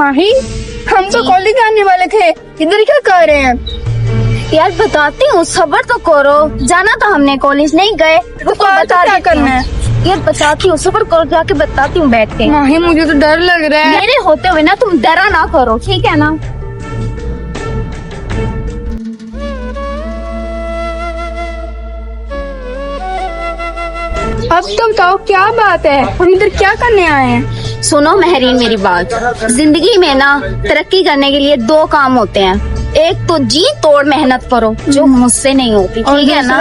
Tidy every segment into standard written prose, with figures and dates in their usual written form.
माही, हम तो कॉलेज आने वाले थे, इधर क्या कर रहे हैं? यार बताती हूँ, सब्र तो करो। जाना था हमने, कॉलेज नहीं गए। तो बता क्या करना है? यार बताती हूँ, सब्र करो, जाके बताती हूँ बैठ के। माही मुझे तो डर लग रहा है। मेरे होते हुए ना तुम डरा ना करो, ठीक है ना? अब तो बताओ क्या बात है, हम इधर क्या करने आए हैं? सुनो महरीन, मेरी बात। जिंदगी में ना तरक्की करने के लिए दो काम होते हैं। एक तो जी तोड़ मेहनत करो, जो मुझसे नहीं होती, ठीक है ना?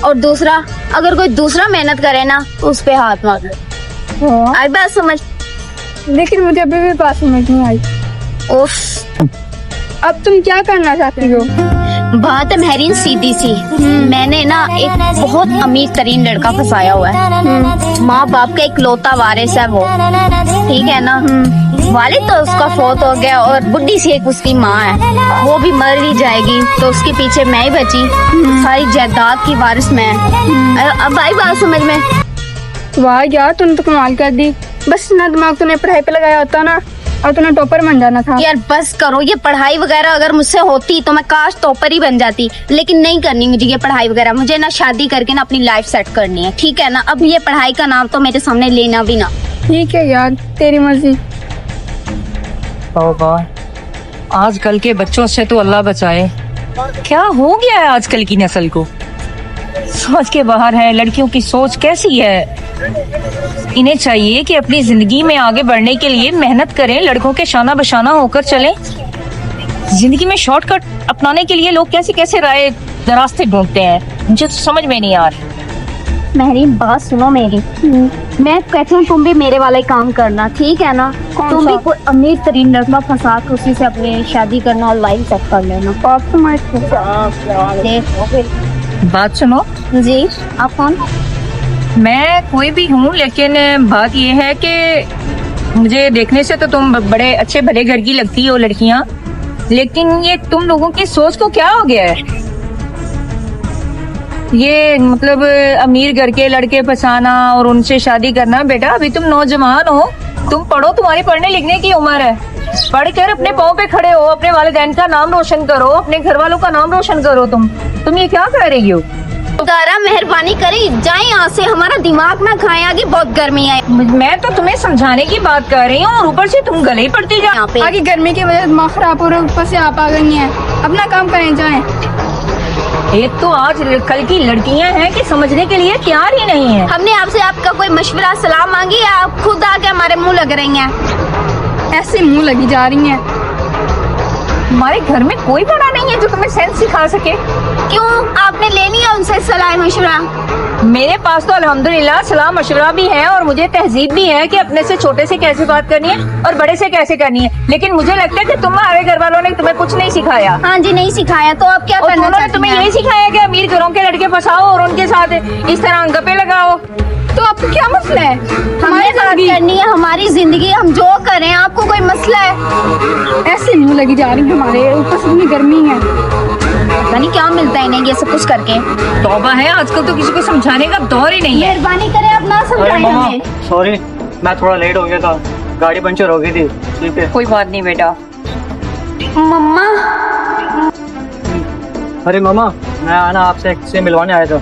और दूसरा, अगर कोई दूसरा मेहनत करे ना तो उस पे हाथ मार लो। आई बात समझ? लेकिन मुझे अभी भी बात समझ नहीं आई। उफ, अब तुम क्या करना चाहती हो? बात है महरीन सीधी सी। मैंने ना एक बहुत अमीर तरीन लड़का फंसाया हुआ है। माँ बाप का इकलौता वारिस है वो, ठीक है ना? वालिद तो उसका फौत हो गया और बुढ़ी सी एक उसकी माँ है, वो भी मर ही जाएगी, तो उसके पीछे मैं ही बची। सारी जायदाद की वारिस मैं। अब आई बात समझ में? वाह यार, तूने तो कमाल कर दी। बस ना दिमाग तूने पढ़ाई पे लगाया होता ना, और तूने टॉपर बन जाना था। यार बस करो, ये पढ़ाई वगैरह अगर मुझसे होती तो मैं काश टॉपर ही बन जाती, लेकिन नहीं करनी मुझे ये पढ़ाई वगैरह। मुझे ना शादी करके ना अपनी लाइफ सेट करनी है, ठीक है ना? अब ये पढ़ाई का नाम तो मेरे सामने लेना भी ना। ठीक है यार, तेरी मर्जी। तौबा, आजकल के बच्चों से तो अल्लाह बचाए। क्या हो गया है आजकल की नस्ल को? समझ के बाहर है। लड़कियों की सोच कैसी है? इन्हें चाहिए कि अपनी जिंदगी में आगे बढ़ने के लिए मेहनत करें, लड़कों के शाना बशाना होकर चलें। जिंदगी में शॉर्टकट अपनाने के लिए लोग कैसे कैसे रास्ते ढूंढते हैं, मुझे तो समझ में नहीं आ रहा। महरीन बात सुनो मेरी। मैं कहती हूँ तुम भी मेरे वाला ही काम करना, ठीक है ना? तुम भी कोई अमीर तरीन लड़का फंसा के उसी से अपनी शादी करना और लाइफ सेट कर लेना। बात सुनो जी, आप कौन? मैं कोई भी हूँ, लेकिन बात ये है कि मुझे देखने से तो तुम बड़े अच्छे भले घर की लगती हो लड़कियाँ, लेकिन ये तुम लोगों की सोच को क्या हो गया है? ये मतलब अमीर घर के लड़के फंसाना और उनसे शादी करना। बेटा अभी तुम नौजवान हो, तुम पढ़ो, तुम्हारी पढ़ने लिखने की उम्र है। पढ़कर अपने पाँव पे खड़े हो, अपने वालिदैन का नाम रोशन करो, अपने घर वालों का नाम रोशन करो। तुम ये क्या कर रही हो? दारा मेहरबानी करी जाए यहाँ से, हमारा दिमाग ना खाए, आगे बहुत गर्मी है। मैं तो तुम्हें समझाने की बात कर रही हूँ और ऊपर से तुम गले ही पड़ती जा। यहाँ पे आगे गर्मी की वजह से दिमाग खराब हो रहा है, ऊपर से आप आ गई हैं। अपना काम करें, जाएं। एक तो आज कल की लड़कियां हैं कि समझने के लिए तैयार ही नहीं है। हमने आपसे आपका कोई मशवरा सलाह मांगी या आप खुद आके हमारे मुंह लग रही हैं? ऐसे मुंह लगी जा रही हैं। हमारे घर में कोई बड़ा नहीं है जो तुम्हें सेंस सिखा सके। क्यों, आपने ले लिया उनसे सलाह मशवरा? मेरे पास तो अल्हम्दुलिल्लाह सलाह मशवरा भी है और मुझे तहजीब भी है कि अपने से छोटे से कैसे बात करनी है और बड़े से कैसे करनी है। लेकिन मुझे लगता है कि तुम्हारे घर वालों ने तुम्हें कुछ नहीं सिखाया। हाँ जी, नहीं सिखाया। तो अब क्या करना उन्होंने तुम्हें यही सिखाया कि अमीर घरों के लड़के फंसाओ और उनके साथ इस तरह गप्पे लगाओ। तो आपको क्या मसला है? हमारी बात करनी है, हमारी जिंदगी, हम जो करें, आपको कोई मसला है? ऐसे मुंह लगी जा रही है हमारे, ऊपर से इतनी गर्मी है। पता नहीं क्या मिलता है इन्हें ये सब कुछ करके। तौबा है, आजकल तो किसी को समझाने का दौर ही नहीं है। मेहरबानी करें, आप ना समझाएं हमें। सॉरी, मैं थोड़ा लेट हो गया था, गाड़ी पंचर हो गई थी। ठीक है, कोई बात नहीं बेटा। मम्मा, अरे मामा, मैं आना आपसे से मिलवाने आया था।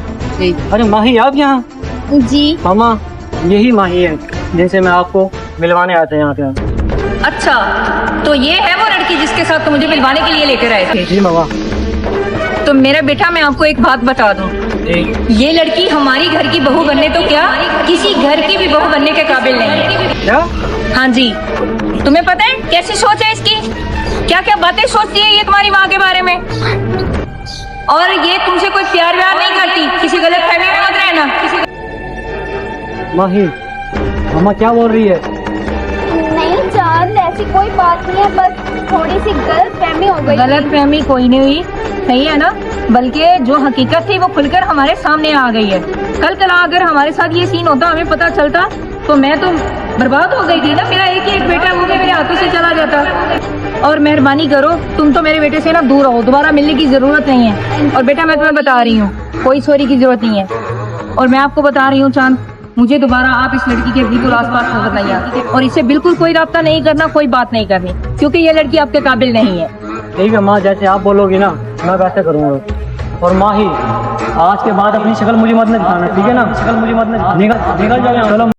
अरे माही, आप यहाँ? जी मामा, यही माही है जिनसे मैं आपको मिलवाने आया था यहाँ पे। अच्छा, तो ये है वो लड़की जिसके साथ तुम मुझे मिलवाने के लिए लेकर आए थे? जी मामा। तो मेरा बेटा, मैं आपको एक बात बता दूं, ये लड़की हमारी घर की बहू बनने तो क्या, किसी घर की भी बहू बनने के काबिल नहीं है। क्या? हाँ जी, तुम्हें पता है कैसी सोच है इसकी? क्या क्या बातें सोचती है ये तुम्हारी माँ के बारे में। और ये तुमसे कोई प्यार व्यार नहीं करती, किसी गलत फहमी में मत रहना। माही, मामा क्या बोल रही है? नहीं चांद, ऐसी कोई बात नहीं है, बस थोड़ी सी गलत फहमी हो गई। गलत फहमी कोई नहीं हुई, सही है ना? बल्कि जो हकीकत थी वो खुलकर हमारे सामने आ गई है। कल अगर हमारे साथ ये सीन होता, हमें पता चलता, तो मैं तो बर्बाद हो गई थी ना। मेरा एक ही एक बेटा वो भी मेरे हाथों से चला जाता। और मेहरबानी करो, तुम तो मेरे बेटे से ना दूर रहो, दोबारा मिलने की जरूरत नहीं है। और बेटा मैं तुम्हें बता रही हूँ, कोई सॉरी की जरूरत नहीं है। और मैं आपको बता रही हूँ चांद, मुझे दोबारा आप इस लड़की के बिल्कुल आसपास नजर नहीं आती और इससे बिल्कुल कोई राब्ता नहीं करना, कोई बात नहीं करनी, क्योंकि ये लड़की आपके काबिल नहीं है। ठीक है माँ, जैसे आप बोलोगी ना मैं वैसे करूँगा। और माही, आज के बाद अपनी शक्ल मुझे मत दिखाना, ठीक है ना? शक्ल मुझे मत निकल जाए। चलो